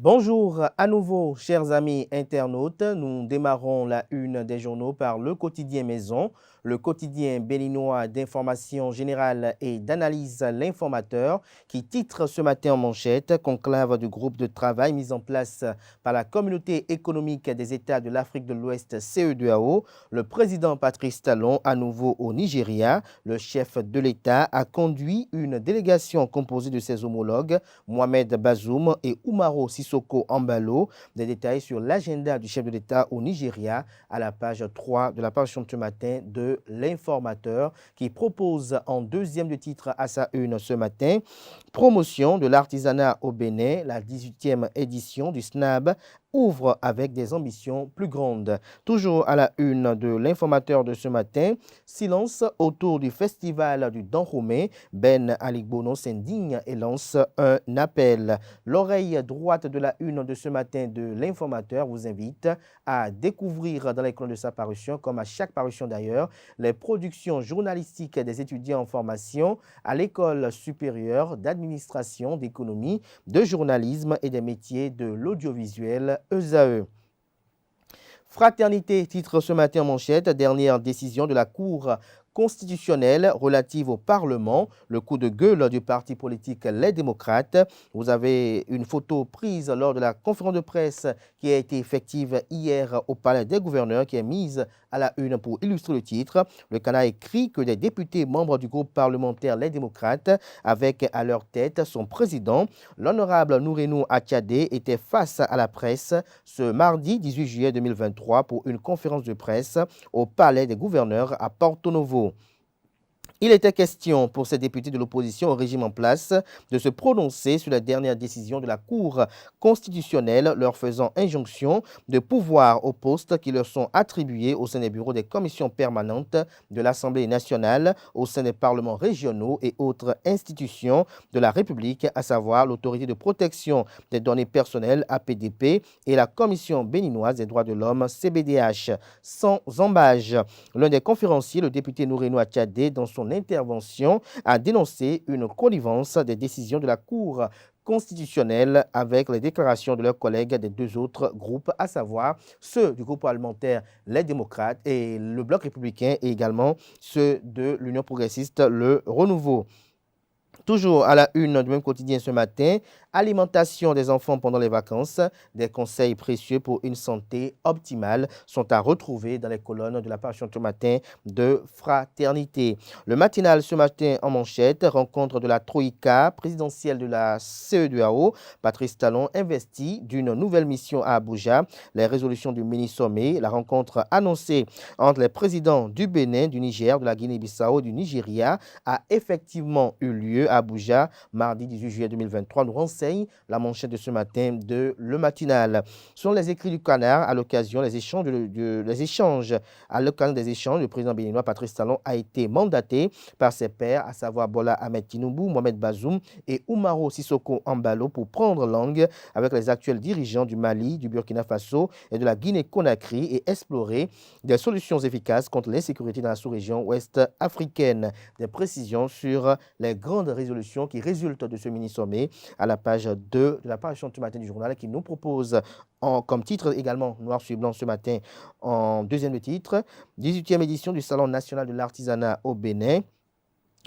Bonjour à nouveau, chers amis internautes. Nous démarrons la une des journaux par le quotidien Maison, le quotidien béninois d'information générale et d'analyse L'Informateur, qui titre ce matin en manchette conclave du groupe de travail mis en place par la Communauté économique des États de l'Afrique de l'Ouest CEDEAO. Le président Patrice Talon, à nouveau au Nigeria. Le chef de l'État a conduit une délégation composée de ses homologues Mohamed Bazoum et Umaro Sissoko Embalo. Des détails sur l'agenda du chef de l'État au Nigeria à la page 3 de la parution de ce matin de L'Informateur, qui propose en deuxième de titre à sa une ce matin promotion de l'artisanat au Bénin. La 18e édition du SNAB ouvre avec des ambitions plus grandes. Toujours à la une de L'Informateur de ce matin, silence autour du festival du Danjomé. Ben Aligbono s'indigne et lance un appel. L'oreille droite de la une de ce matin de L'Informateur vous invite à découvrir dans les colonnes de sa parution, comme à chaque parution d'ailleurs, les productions journalistiques des étudiants en formation à l'École supérieure d'administration, d'économie, de journalisme et des métiers de l'audiovisuel ESAE. Fraternité titre ce matin en manchette, dernière décision de la Cour constitutionnelle relative au Parlement, le coup de gueule du parti politique Les Démocrates. Vous avez une photo prise lors de la conférence de presse qui a été effective hier au Palais des gouverneurs, qui est mise à la une pour illustrer le titre. Le Canard écrit que des députés membres du groupe parlementaire Les Démocrates, avec à leur tête son président, l'honorable Nourenou Attiadé, étaient face à la presse ce mardi 18 juillet 2023 pour une conférence de presse au Palais des gouverneurs à Porto Novo. Il était question pour ces députés de l'opposition au régime en place de se prononcer sur la dernière décision de la Cour constitutionnelle leur faisant injonction de pouvoir aux postes qui leur sont attribués au sein des bureaux des commissions permanentes de l'Assemblée nationale, au sein des parlements régionaux et autres institutions de la République, à savoir l'Autorité de protection des données personnelles APDP et la Commission béninoise des droits de l'homme CBDH. Sans embâge, l'un des conférenciers, le député Nourenou Attiadé, dans son intervention, a dénoncé une connivence des décisions de la Cour constitutionnelle avec les déclarations de leurs collègues des deux autres groupes, à savoir ceux du groupe parlementaire Les Démocrates et le Bloc républicain, et également ceux de l'Union progressiste, le Renouveau. Toujours à la une du même quotidien ce matin, alimentation des enfants pendant les vacances, des conseils précieux pour une santé optimale sont à retrouver dans les colonnes de la parution ce matin de Fraternité. Le matinal ce matin en manchette, rencontre de la Troïka présidentielle de la CEDEAO. Patrice Talon investit d'une nouvelle mission à Abuja. Les résolutions du mini-sommet, la rencontre annoncée entre les présidents du Bénin, du Niger, de la Guinée-Bissau et du Nigeria a effectivement eu lieu à Abuja, mardi 18 juillet 2023, nous renseigne la manchette de ce matin de Le Matinal. Selon les écrits du Canard, à l'occasion des échanges, le président béninois Patrice Talon a été mandaté par ses pairs, à savoir Bola Ahmed Tinubu, Mohamed Bazoum et Umaro Sissoko Embalo, pour prendre langue avec les actuels dirigeants du Mali, du Burkina Faso et de la Guinée-Conakry et explorer des solutions efficaces contre l'insécurité dans la sous-région ouest africaine. Des précisions sur les grandes résolutions qui résultent de ce mini-sommet à la page 2 de la parution de ce matin du journal, qui nous propose comme titre également noir sur blanc ce matin en deuxième titre, 18e édition du Salon national de l'artisanat au Bénin,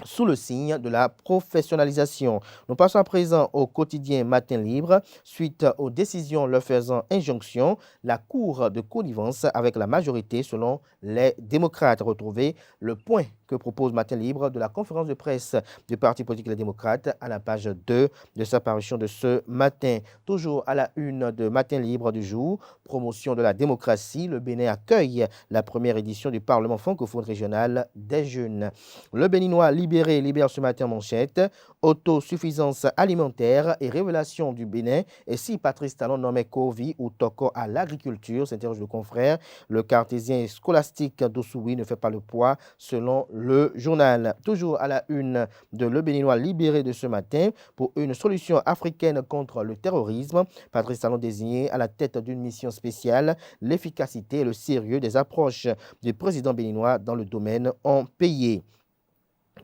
sous le signe de la professionnalisation. Nous passons à présent au quotidien Matin Libre. Suite aux décisions leur faisant injonction, la Cour de connivence avec la majorité selon les démocrates. Retrouvez le point que propose Matin Libre de la conférence de presse du parti politique Les Démocrates à la page 2 de sa parution de ce matin. Toujours à la une de Matin Libre du jour, promotion de la démocratie. Le Bénin accueille la première édition du Parlement francophone régional des jeunes. Le Béninois libère ce matin en manchette, autosuffisance alimentaire et révélation du Bénin. Et si Patrice Talon nommait Kovi ou Toko à l'agriculture, s'interroge le confrère, le cartésien scolastique d'Ossoui ne fait pas le poids selon le journal. Toujours à la une de Le Béninois libéré de ce matin, pour une solution africaine contre le terrorisme, Patrice Talon désigné à la tête d'une mission spéciale, l'efficacité et le sérieux des approches du président béninois dans le domaine ont payé.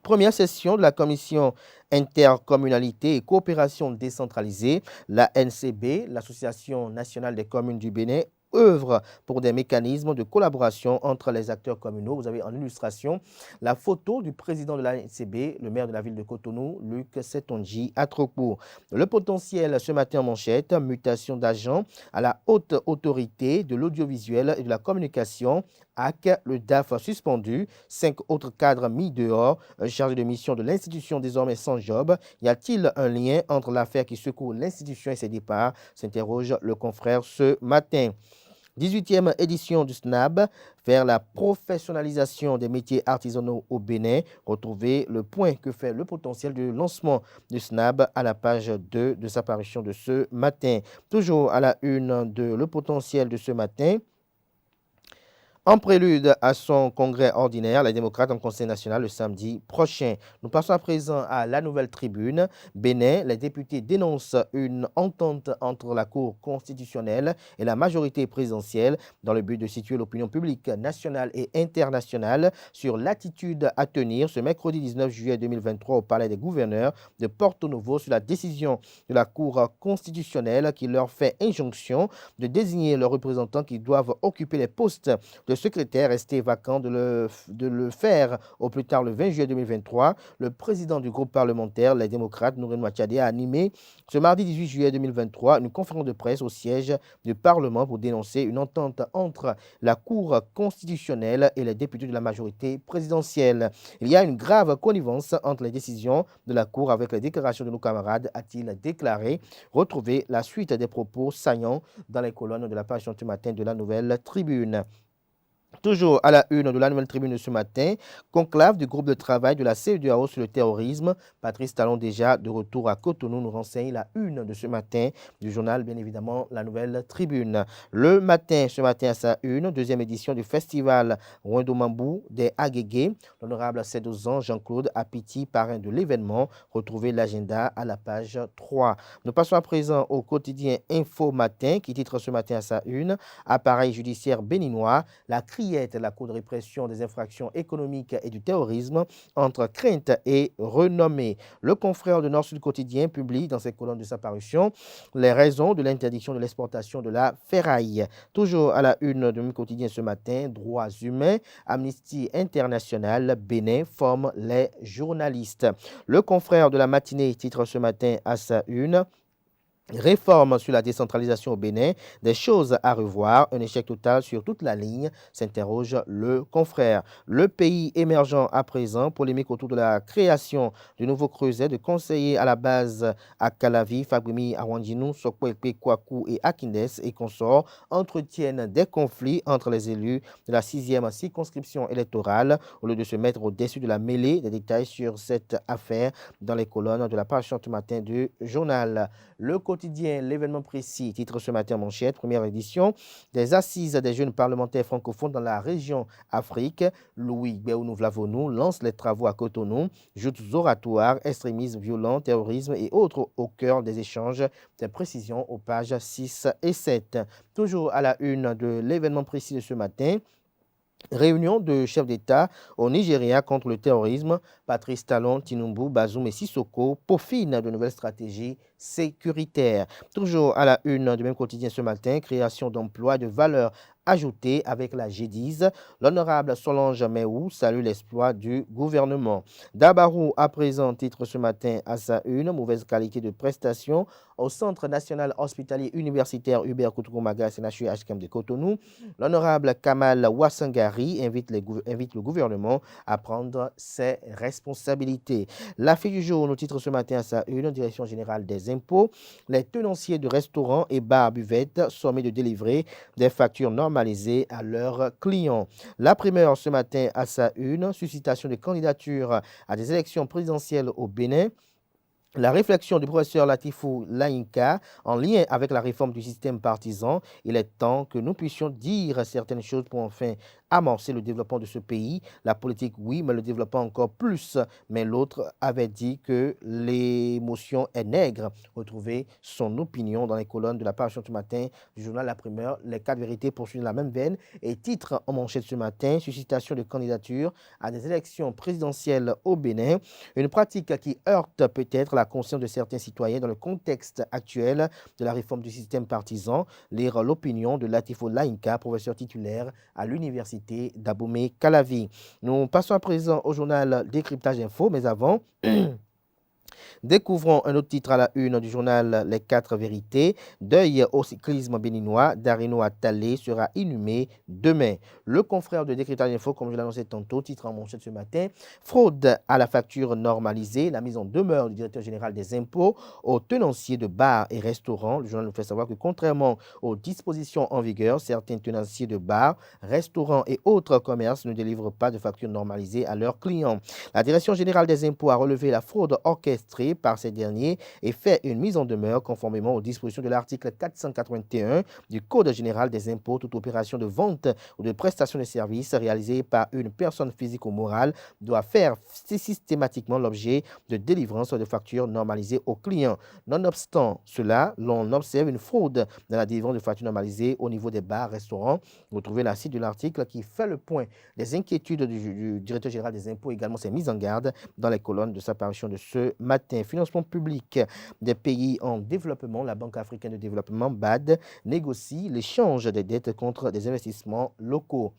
Première session de la commission intercommunalité et coopération décentralisée, la NCB, l'Association nationale des communes du Bénin, œuvre pour des mécanismes de collaboration entre les acteurs communaux. Vous avez en illustration la photo du président de la NCB, le maire de la ville de Cotonou, Luc Setonji Atropo. Le potentiel ce matin en manchette, mutation d'agents à la haute autorité de l'audiovisuel et de la communication. AC, le DAF suspendu, 5 autres cadres mis dehors, chargé de mission de l'institution désormais sans job. Y a-t-il un lien entre l'affaire qui secoue l'institution et ses départs? S'interroge le confrère ce matin. 18e édition du SNAB vers la professionnalisation des métiers artisanaux au Bénin. Retrouvez le point que fait le potentiel de lancement du SNAB à la page 2 de sa parution de ce matin. Toujours à la une de le potentiel de ce matin. En prélude à son congrès ordinaire, les démocrates en Conseil national le samedi prochain. Nous passons à présent à la nouvelle tribune. Bénin, les députés dénoncent une entente entre la Cour constitutionnelle et la majorité présidentielle dans le but de situer l'opinion publique nationale et internationale sur l'attitude à tenir ce mercredi 19 juillet 2023 au Palais des gouverneurs de Porto Novo sur la décision de la Cour constitutionnelle qui leur fait injonction de désigner leurs représentants qui doivent occuper les postes de secrétaire resté vacant de le faire au plus tard le 20 juillet 2023. Le président du groupe parlementaire, les démocrates, Nouren Machadé, a animé ce mardi 18 juillet 2023 une conférence de presse au siège du Parlement pour dénoncer une entente entre la Cour constitutionnelle et les députés de la majorité présidentielle. Il y a une grave connivence entre les décisions de la Cour avec les déclarations de nos camarades, a-t-il déclaré. Retrouvez la suite des propos saillants dans les colonnes de la page ce matin de la Nouvelle Tribune. Toujours à la une de la Nouvelle Tribune de ce matin, conclave du groupe de travail de la CEDEAO sur le terrorisme. Patrice Talon, déjà de retour à Cotonou, nous renseigne la une de ce matin du journal, bien évidemment, la Nouvelle Tribune. Le matin, ce matin à sa une, deuxième édition du festival Wendomambou des Agégués. L'honorable 7 ans, Jean-Claude Apiti, parrain de l'événement. Retrouvez l'agenda à la page 3. Nous passons à présent au quotidien Info Matin, qui titre ce matin à sa une, appareil judiciaire béninois, la la Cour de répression des infractions économiques et du terrorisme entre crainte et renommée. Le confrère de Nord-Sud Quotidien publie dans ses colonnes de sa parution les raisons de l'interdiction de l'exportation de la ferraille. Toujours à la une de mon quotidien ce matin, droits humains, Amnesty International, Bénin forme les journalistes. Le confrère de la matinée titre ce matin à sa une, réforme sur la décentralisation au Bénin, des choses à revoir, un échec total sur toute la ligne, s'interroge le confrère. Le pays émergent à présent, polémique autour de la création du nouveau creuset de conseillers à la base à Calavi, Fabrimi, Awandinou, Sokwekpe, Kwaku et Akindes et consorts entretiennent des conflits entre les élus de la 6e circonscription électorale. Au lieu de se mettre au-dessus de la mêlée, des détails sur cette affaire dans les colonnes de la page ce matin du journal. Le quotidien, l'événement précis, titre ce matin en manchette, première édition, des assises des jeunes parlementaires francophones dans la région Afrique. Louis Béounou Vlavonou lance les travaux à Cotonou, joutes oratoires, extrémisme violent, terrorisme et autres au cœur des échanges. Des précisions aux pages 6 et 7. Toujours à la une de l'événement précis de ce matin, réunion de chefs d'État au Nigeria contre le terrorisme. Patrice Talon, Tinubu, Bazoum et Sissoko peaufinent de nouvelles stratégies sécuritaires. Toujours à la une du même quotidien ce matin, création d'emplois de valeur ajoutée avec la G10. L'honorable Solange Meou salue l'exploit du gouvernement. Dabarou à présent titre ce matin à sa une, mauvaise qualité de prestation au Centre national hospitalier universitaire Hubert Koutoumaga CNHU HKM de Cotonou. L'honorable Kamal Ouassangari invite le gouvernement à prendre ses responsabilités. L'affaire du jour nous titre ce matin à sa une, direction générale des impôts. Les tenanciers de restaurants et bars buvettes sommés de délivrer des factures normalisées à leurs clients. La primeur ce matin à sa une, suscitation de candidatures à des élections présidentielles au Bénin. La réflexion du professeur Latifou Laïnka en lien avec la réforme du système partisan, il est temps que nous puissions dire certaines choses pour enfin amorcer le développement de ce pays. La politique, oui, mais le développement encore plus. Mais l'autre avait dit que l'émotion est nègre. Retrouvez son opinion dans les colonnes de la parution ce matin du journal La Primeur. Les 4 vérités poursuivent la même veine. Et titre en manchette ce matin, suscitation de candidature à des élections présidentielles au Bénin. Une pratique qui heurte peut-être la conscience de certains citoyens dans le contexte actuel de la réforme du système partisan. Lire l'opinion de Latifo Laïnka, professeur titulaire à l'université d'Abomey-Calavi. Nous passons à présent au journal Décryptage Info, mais avant... Découvrons un autre titre à la une du journal Les 4 vérités. Deuil au cyclisme béninois, Darino Attalé sera inhumé demain. Le confrère de Décryptage Info, comme je l'annonçais tantôt, titre en manchette ce matin, fraude à la facture normalisée, la mise en demeure du directeur général des impôts aux tenanciers de bars et restaurants. Le journal nous fait savoir que contrairement aux dispositions en vigueur, certains tenanciers de bars, restaurants et autres commerces ne délivrent pas de facture normalisée à leurs clients. La direction générale des impôts a relevé la fraude orchestrée par ces derniers et fait une mise en demeure conformément aux dispositions de l'article 481 du Code général des impôts. Toute opération de vente ou de prestation de services réalisée par une personne physique ou morale doit faire systématiquement l'objet de délivrance de factures normalisées aux clients. Nonobstant cela, l'on observe une fraude dans la délivrance de factures normalisées au niveau des bars, restaurants. Vous trouvez la suite de l'article qui fait le point des inquiétudes du directeur général des impôts, également ses mises en garde dans les colonnes de sa parution de ce matin. Financement public des pays en développement, la Banque africaine de développement, BAD, négocie l'échange des dettes contre des investissements locaux.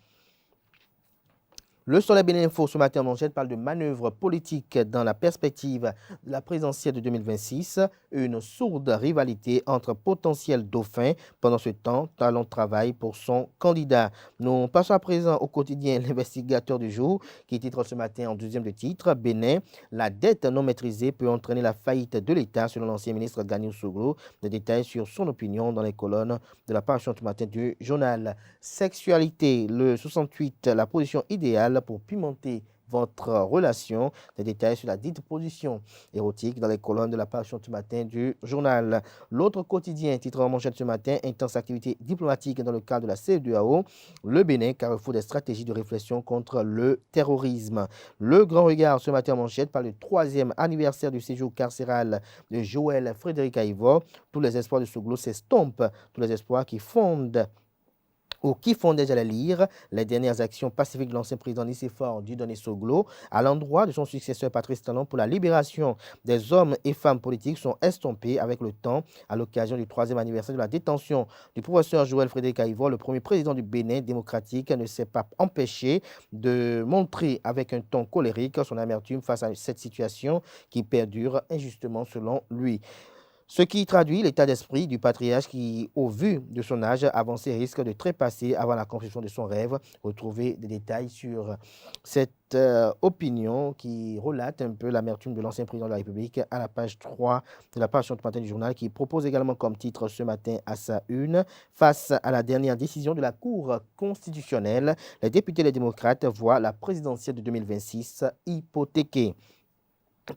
Le Soleil Bénin Info ce matin en manchette parle de manœuvres politiques dans la perspective de la présidentielle de 2026. Une sourde rivalité entre potentiels dauphins. Pendant ce temps, Talon travaille pour son candidat. Nous passons à présent au quotidien L'investigateur du jour qui titre ce matin en deuxième de titre Bénin, la dette non maîtrisée peut entraîner la faillite de l'État selon l'ancien ministre Ganiou Soglo. Des détails sur son opinion dans les colonnes de la parution ce matin du journal. Sexualité, le 68, la position idéale pour pimenter votre relation. Des détails sur la dite position érotique dans les colonnes de la parution ce matin du journal. L'autre quotidien, titre en manchette ce matin, intense activité diplomatique dans le cadre de la CEDEAO. Le Bénin, carrefour des stratégies de réflexion contre le terrorisme. Le Grand Regard ce matin en manchette par le 3e anniversaire du séjour carcéral de Joël Frédéric Aïvo. Tous les espoirs de Soglo s'estompent, tous les espoirs qui fondent ou qui font déjà lire les dernières actions pacifiques de l'ancien président Nicéphore Dieudonné Soglo à l'endroit de son successeur Patrice Talon pour la libération des hommes et femmes politiques sont estompées avec le temps à l'occasion du 3e anniversaire de la détention du professeur Joël Frédéric Aïvo. Le premier président du Bénin démocratique ne s'est pas empêché de montrer avec un ton colérique son amertume face à cette situation qui perdure injustement selon lui. Ce qui traduit l'état d'esprit du patriarche qui, au vu de son âge avancé, risque de trépasser avant la conclusion de son rêve. Retrouvez des détails sur cette opinion qui relate un peu l'amertume de l'ancien président de la République à la page 3 de la page ce matin du journal qui propose également comme titre ce matin à sa une. Face à la dernière décision de la Cour constitutionnelle, les députés et les démocrates voient la présidentielle de 2026 hypothéquée.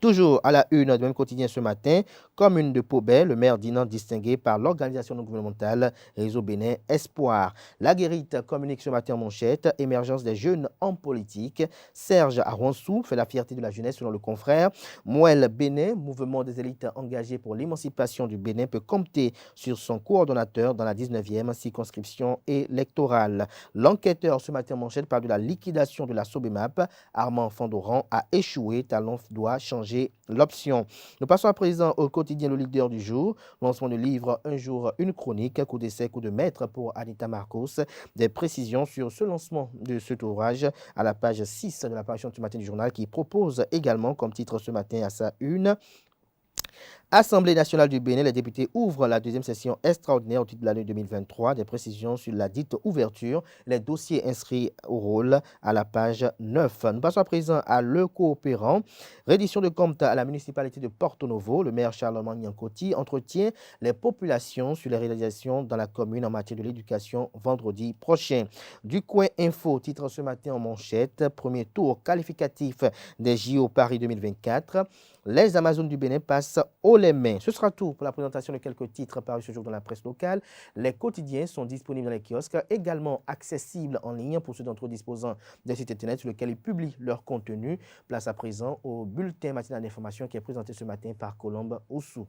Toujours à la une du même quotidien ce matin, commune de Pobet, le maire Dinan distingué par l'organisation non gouvernementale Réseau Bénin Espoir. La Guérite communique ce matin en manchette, émergence des jeunes en politique. Serge Aronsou fait la fierté de la jeunesse selon le confrère. Mouel Bénin, mouvement des élites engagées pour l'émancipation du Bénin, peut compter sur son coordonnateur dans la 19e circonscription électorale. L'enquêteur ce matin en manchette parle de la liquidation de la Sobemap. Armand Fandoran a échoué, Talon doit changer l'option. Nous passons à présent au quotidien Le Leader du jour. Lancement du livre Un jour, une chronique, coup d'essai, coup de maître pour Anita Marcos. Des précisions sur ce lancement de cet ouvrage à la page 6 de la parution du matin du journal qui propose également comme titre ce matin à sa une. Assemblée nationale du Bénin, les députés ouvrent la deuxième session extraordinaire au titre de l'année 2023. Des précisions sur la dite ouverture, les dossiers inscrits au rôle à la page 9. Nous passons à présent à Le Coopérant. Reddition de compte à la municipalité de Porto Novo. Le maire Charlemagne Nyankoti entretient les populations sur les réalisations dans la commune en matière de l'éducation vendredi prochain. Du Coin Info, titre ce matin en manchette, premier tour qualificatif des JO Paris 2024. les Amazones du Bénin passent haut les mains. Ce sera tout pour la présentation de quelques titres parus ce jour dans la presse locale. Les quotidiens sont disponibles dans les kiosques, également accessibles en ligne pour ceux d'entre eux disposant des sites internet sur lesquels ils publient leur contenu. Place à présent au bulletin matinal d'information qui est présenté ce matin par Colombe Oussou.